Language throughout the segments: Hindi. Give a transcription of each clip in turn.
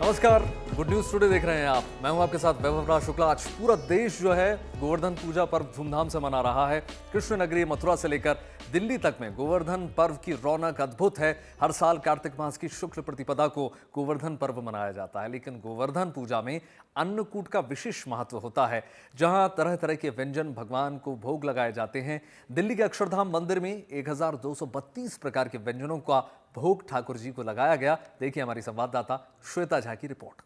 नमस्कार, गुड न्यूज टुडे देख रहे हैं आप। मैं हूं आपके साथ वैभव शुक्ला। आज पूरा देश जो है गोवर्धन पूजा पर्व धूमधाम से मना रहा है। कृष्ण नगरी मथुरा से लेकर दिल्ली तक में गोवर्धन पर्व की रौनक अद्भुत है। हर साल कार्तिक मास की शुक्ल प्रतिपदा को गोवर्धन पर्व मनाया जाता है, लेकिन गोवर्धन पूजा में अन्नकूट का विशेष महत्व होता है, जहां तरह तरह के व्यंजन भगवान को भोग लगाए जाते हैं। दिल्ली के अक्षरधाम मंदिर में 1232 प्रकार के व्यंजनों का भोग ठाकुर जी को लगाया गया। देखिए हमारी संवाददाता श्वेता झा की रिपोर्ट।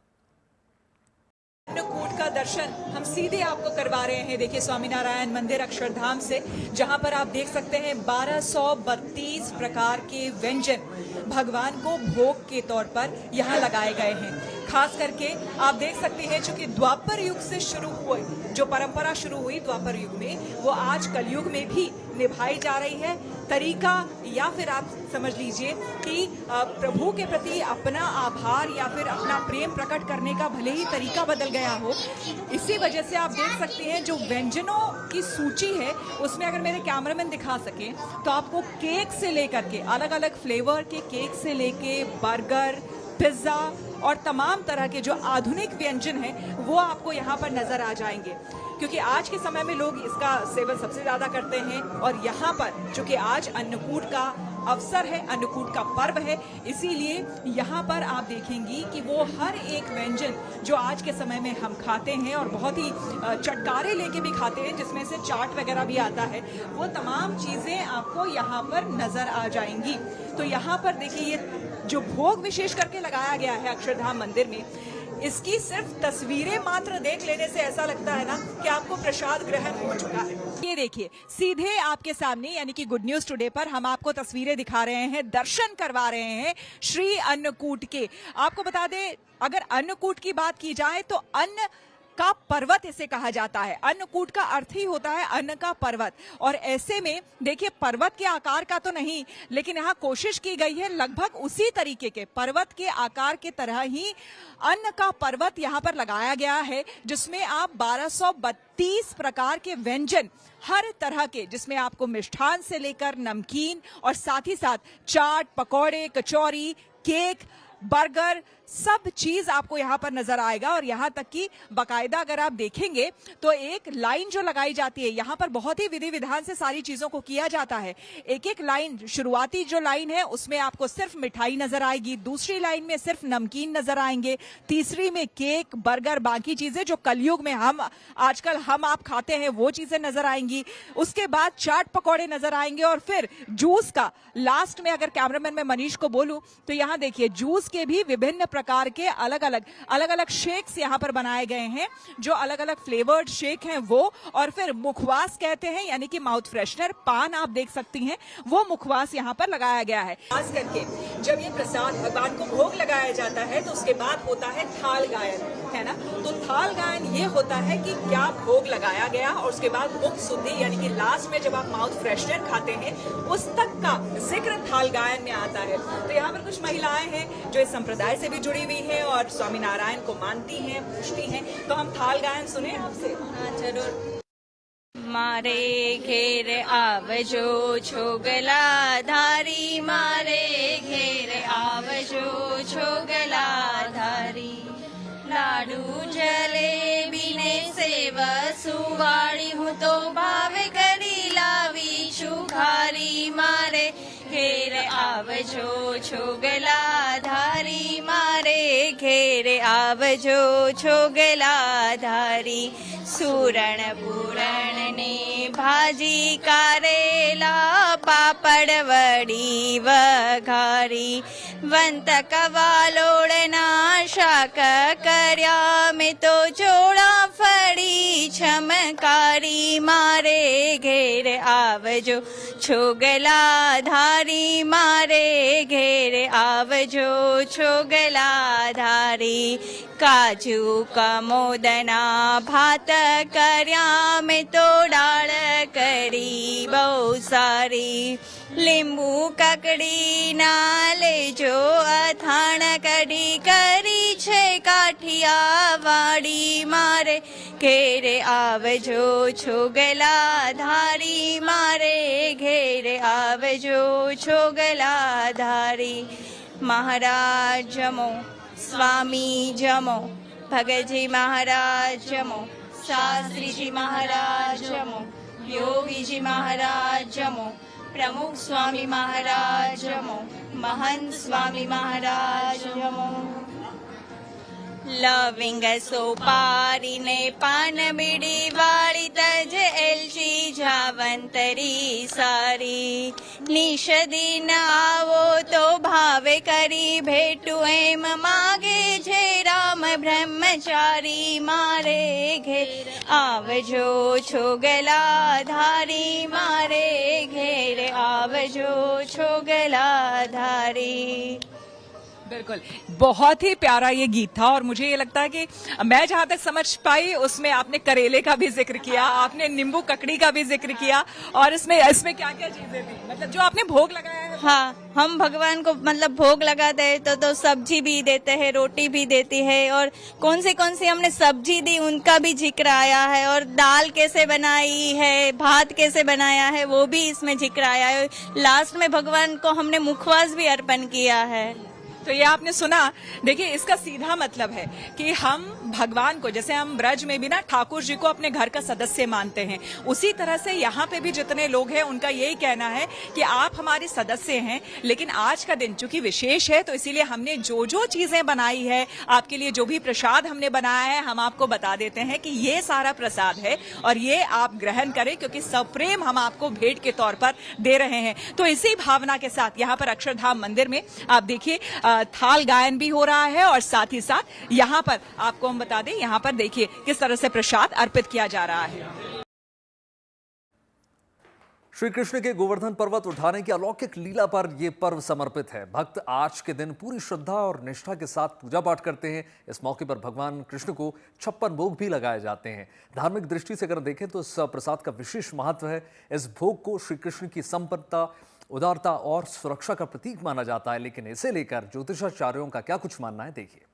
अन्नकूट का दर्शन हम सीधे आपको करवा रहे हैं। देखिए स्वामीनारायण मंदिर अक्षरधाम से, जहां पर आप देख सकते हैं 1232 प्रकार के व्यंजन भगवान को भोग के तौर पर यहां लगाए गए हैं। खास करके आप देख सकते हैं, चूंकि द्वापर युग से शुरू हुए जो परंपरा शुरू हुई द्वापर युग में, वो आज कलयुग में भी निभाई जा रही है। तरीका या फिर आप समझ लीजिए कि प्रभु के प्रति अपना आभार या फिर अपना प्रेम प्रकट करने का भले ही तरीका बदल गया हो, इसी वजह से आप देख सकते हैं जो व्यंजनों की सूची है उसमें अगर मेरे कैमरामैन दिखा सके तो आपको केक से लेकर के अलग अलग फ्लेवर के केक से लेके बर्गर, पिज्जा और तमाम तरह के जो आधुनिक व्यंजन हैं वो आपको यहाँ पर नजर आ जाएंगे, क्योंकि आज के समय में लोग इसका सेवन सबसे ज्यादा करते हैं। और यहाँ पर चूंकि आज अन्नकूट का अवसर है, अन्नकूट का पर्व है, इसीलिए यहाँ पर आप देखेंगी कि वो हर एक व्यंजन जो आज के समय में हम खाते हैं और बहुत ही चटकारे लेके भी खाते हैं, जिसमें से चाट वगैरह भी आता है, वो तमाम चीजें आपको यहाँ पर नजर आ जाएंगी। तो यहाँ पर देखिए ये जो भोग विशेष करके लगाया गया है अक्षरधाम मंदिर में, इसकी सिर्फ तस्वीरें मात्र देख लेने से ऐसा लगता है ना कि आपको प्रसाद ग्रहण हो चुका है। ये देखिए सीधे आपके सामने यानी कि गुड न्यूज टुडे पर हम आपको तस्वीरें दिखा रहे हैं, दर्शन करवा रहे हैं श्री अन्नकूट के। आपको बता दें, अगर अन्नकूट की बात की जाए तो अन्न का पर्वत इसे कहा जाता है। अन्नकूट का अर्थ ही होता है अन्न का पर्वत। और ऐसे में देखिए पर्वत के आकार का तो नहीं, लेकिन यहाँ कोशिश की गई है लगभग उसी तरीके के पर्वत के आकार के तरह ही अन्न का पर्वत यहाँ पर लगाया गया है, जिसमें आप 1232 प्रकार के व्यंजन हर तरह के, जिसमें आपको मिष्ठान से लेकर नमकीन और साथ ही साथ चाट, पकौड़े, कचौरी, केक, बर्गर, सब चीज आपको यहाँ पर नजर आएगा। और यहाँ तक कि बाकायदा अगर आप देखेंगे तो एक लाइन जो लगाई जाती है यहाँ पर, बहुत ही विधि विधान से सारी चीजों को किया जाता है। एक एक लाइन, शुरुआती जो लाइन है उसमें आपको सिर्फ मिठाई नजर आएगी, दूसरी लाइन में सिर्फ नमकीन नजर आएंगे, तीसरी में केक, बर्गर, बाकी चीजें जो कलयुग में आजकल हम आप खाते हैं वो चीजें नजर आएंगी। उसके बाद चाट पकौड़े नजर आएंगे और फिर जूस का लास्ट में, अगर कैमरामैन में मनीष को बोलूं तो यहाँ देखिए जूस के भी विभिन्न प्रकार के अलग अलग शेक्स यहाँ पर बनाए गए हैं, जो अलग अलग फ्लेवर्ड शेक हैं वो। और फिर मुखवास कहते हैं, यानी कि माउथ फ्रेशनर, पान आप देख सकती हैं, वो मुखवास यहाँ पर लगाया गया है। खास करके जब ये प्रसाद भगवान को भोग लगाया जाता है तो उसके बाद होता है थाल गायन, है ना। तो थाल गायन ये होता है कि क्या भोग लगाया गया, और उसके बाद मुख शुद्धि यानी कि लास्ट में जब आप माउथ फ्रेशनर खाते हैं उस तक का जिक्र थाल गायन में आता है। तो यहाँ पर कुछ महिलाएं हैं जो इस संप्रदाय से भी जुड़ी हुई है और स्वामीनारायण को मानती हैं, पूजती हैं। तो हम थाल गायन सुने आपसे। हाँ जरूर। मारे घेर आवजो छोगला धारी, मारे घेर आवजो छोगला धारी, लाडू जलेबी ने सेव सुवाड़ी हूँ तो भाव करी लावी सुखारी, मारे घेर आवजो छोगला धारी, मारे घेर आवजो छोगला धारी, सूरण पूरण ने भाजी कारेला, पापड़ वड़ी वघारी, वंत कवालोड़ना शाक कर्या में तो जोड़ा फड़ी छमकारी, मारे घेर आवजो छोगला धारी, मारे घेर आवजो छोगला धारी, काजू का मोदना भात कर्या में तो डाल करी बहु सारी, લીંબુ કાકડી ના લેજો અથાણ કઢી કરી છે કાઠિયાવાડી મારે ઘેરે આવજો છોગલા ધારી મારે ઘેરે આવજો છોગલા ધારી મહારાજ જમો स्वामी जमो, भगत जी महाराज जमो, शास्त्री जी महाराज जमो, योगी जी महाराज जमो, प्रमुख स्वामी महाराज जमो, महंत स्वामी महाराज जमो। लविंग सोपारी ने पान बीड़ी वाली तज एलची जावंतरी सारी, निश दिन आवो तो भावे करी भेटू एम मागे जे राम ब्रह्मचारी मारे घेर आवजो छोगला धारी, मारे घेर आवजो छोगला धारी। बिल्कुल, बहुत ही प्यारा ये गीत था और मुझे ये लगता है कि मैं जहां तक समझ पाई उसमें आपने करेले का भी जिक्र किया, आपने नींबू ककड़ी का भी जिक्र किया और इसमें क्या क्या चीजें थी, मतलब जो आपने भोग लगाया है। हाँ, हम भगवान को मतलब भोग लगाते हैं तो सब्जी भी देते हैं, रोटी भी देती है, और कौन सी हमने सब्जी दी उनका भी जिक्र आया है, और दाल कैसे बनाई है, भात कैसे बनाया है वो भी इसमें जिक्र आया है। लास्ट में भगवान को हमने मुखवास भी अर्पण किया है। तो ये आपने सुना। देखिए, इसका सीधा मतलब है कि हम भगवान को, जैसे हम ब्रज में भी ना ठाकुर जी को अपने घर का सदस्य मानते हैं, उसी तरह से यहाँ पे भी जितने लोग हैं उनका यही कहना है कि आप हमारे सदस्य हैं। लेकिन आज का दिन चूंकि विशेष है तो इसीलिए हमने जो जो चीजें बनाई है आपके लिए, जो भी प्रसाद हमने बनाया है, हम आपको बता देते हैं कि ये सारा प्रसाद है और ये आप ग्रहण करें, क्योंकि सप्रेम हम आपको भेंट के तौर पर दे रहे हैं। तो इसी भावना के साथ यहाँ पर अक्षरधाम मंदिर में आप देखिए थाल गायन भी हो रहा है, और साथ ही साथ यहाँ पर आपको हम बता दें, यहाँ पर देखिए किस तरह से प्रसाद अर्पित किया जा रहा है। श्री कृष्ण के गोवर्धन पर्वत उठाने की अलौकिक लीला पर यह पर्व समर्पित है। भक्त आज के दिन पूरी श्रद्धा और निष्ठा के साथ पूजा पाठ करते हैं। इस मौके पर भगवान कृष्ण को 56 भोग भी लगाए जाते हैं। धार्मिक दृष्टि से अगर देखें तो इस प्रसाद का विशेष महत्व है। इस भोग को श्री कृष्ण की संपन्नता, उदारता और सुरक्षा का प्रतीक माना जाता है। लेकिन इसे लेकर ज्योतिषाचार्यों का क्या कुछ मानना है, देखिए।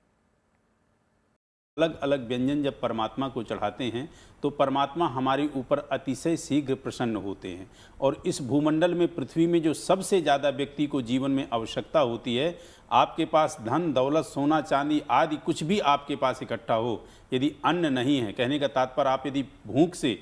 अलग अलग व्यंजन जब परमात्मा को चढ़ाते हैं तो परमात्मा हमारे ऊपर अतिशय शीघ्र प्रसन्न होते हैं। और इस भूमंडल में, पृथ्वी में जो सबसे ज़्यादा व्यक्ति को जीवन में आवश्यकता होती है, आपके पास धन दौलत सोना चांदी आदि कुछ भी आपके पास इकट्ठा हो, यदि अन्न नहीं है, कहने का तात्पर्य आप यदि भूख से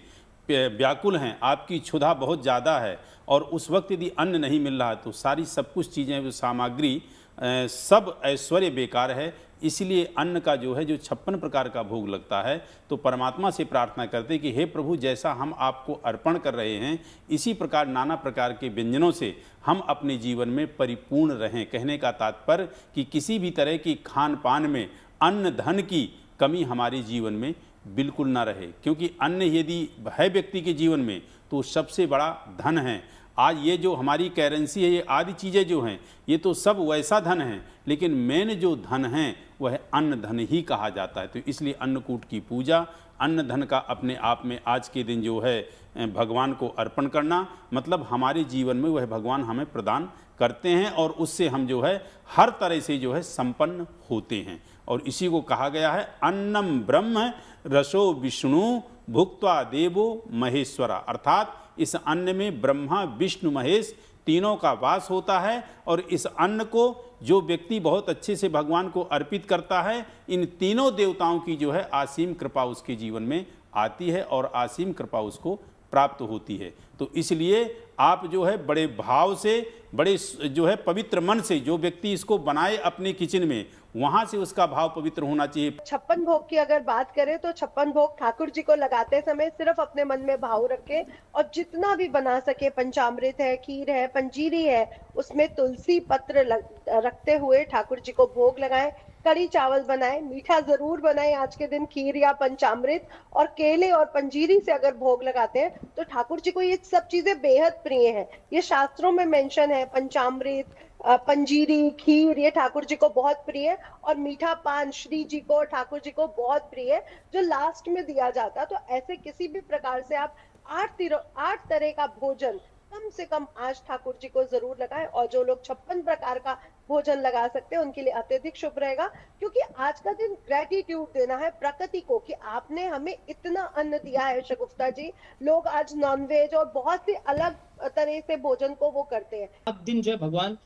व्याकुल हैं, आपकी क्षुधा बहुत ज़्यादा है और उस वक्त यदि अन्न नहीं मिल रहा तो सारी सब कुछ चीज़ें, सामग्री, सब ऐश्वर्य बेकार है। इसलिए अन्न का जो है, जो 56 प्रकार का भोग लगता है, तो परमात्मा से प्रार्थना करते कि हे प्रभु, जैसा हम आपको अर्पण कर रहे हैं इसी प्रकार नाना प्रकार के व्यंजनों से हम अपने जीवन में परिपूर्ण रहें। कहने का तात्पर्य कि किसी भी तरह की खान पान में अन्न धन की कमी हमारे जीवन में बिल्कुल ना रहे, क्योंकि अन्न यदि है व्यक्ति के जीवन में तो सबसे बड़ा धन है। आज ये जो हमारी करेंसी है, ये आदि चीज़ें जो हैं, ये तो सब वैसा धन है, लेकिन मेन जो धन है वह अन्न धन ही कहा जाता है। तो इसलिए अन्नकूट की पूजा, अन्न धन का अपने आप में आज के दिन जो है भगवान को अर्पण करना, मतलब हमारे जीवन में वह भगवान हमें प्रदान करते हैं और उससे हम जो है हर तरह से जो है संपन्न होते हैं। और इसी को कहा गया है अन्नम ब्रह्म रसो विष्णु भुक्त्वा देवो महेश्वरा, अर्थात इस अन्न में ब्रह्मा विष्णु महेश तीनों का वास होता है। और इस अन्न को जो व्यक्ति बहुत अच्छे से भगवान को अर्पित करता है, इन तीनों देवताओं की जो है असीम कृपा उसके जीवन में आती है और असीम कृपा उसको प्राप्त होती है। तो इसलिए आप जो है बड़े भाव से, बड़े जो है पवित्र मन से जो व्यक्ति इसको बनाए अपने किचन में, वहां से उसका भाव पवित्र होना चाहिए। 56 भोग की अगर बात करें तो 56 भोग ठाकुर जी को लगाते समय सिर्फ अपने मन में भाव रखे और जितना भी बना सके, पंचामृत है, खीर है, पंजीरी है, उसमें तुलसी पत्र रखते हुए ठाकुर जी को भोग लगाएं। कड़ी चावल बनाएं, मीठा जरूर बनाएं आज के दिन, खीर या पंचामृत, और केले और पंजीरी से अगर भोग लगाते हैं तो ठाकुर जी को ये सब चीजें बेहद प्रिय हैं। ये शास्त्रों में मेंशन है, पंचामृत, पंजीरी, खीर, ये ठाकुर जी को बहुत प्रिय है। और मीठा पान श्री जी को, ठाकुर जी को बहुत प्रिय है, जो लास्ट में दिया जाता है। तो ऐसे किसी भी प्रकार से आप 8 तरह का भोजन कम से कम आज ठाकुर जी को जरूर लगाएं। और जो लोग 56 प्रकार का भोजन लगा सकते हैं उनके लिए अत्यधिक शुभ रहेगा, क्योंकि आज का दिन ग्रेटिट्यूड देना है प्रकृति को कि आपने हमें इतना अन्न दिया है। शगुफ्ता जी, लोग आज नॉनवेज और बहुत सी अलग तरह से भोजन को वो करते हैं। अब दिन जो है भगवान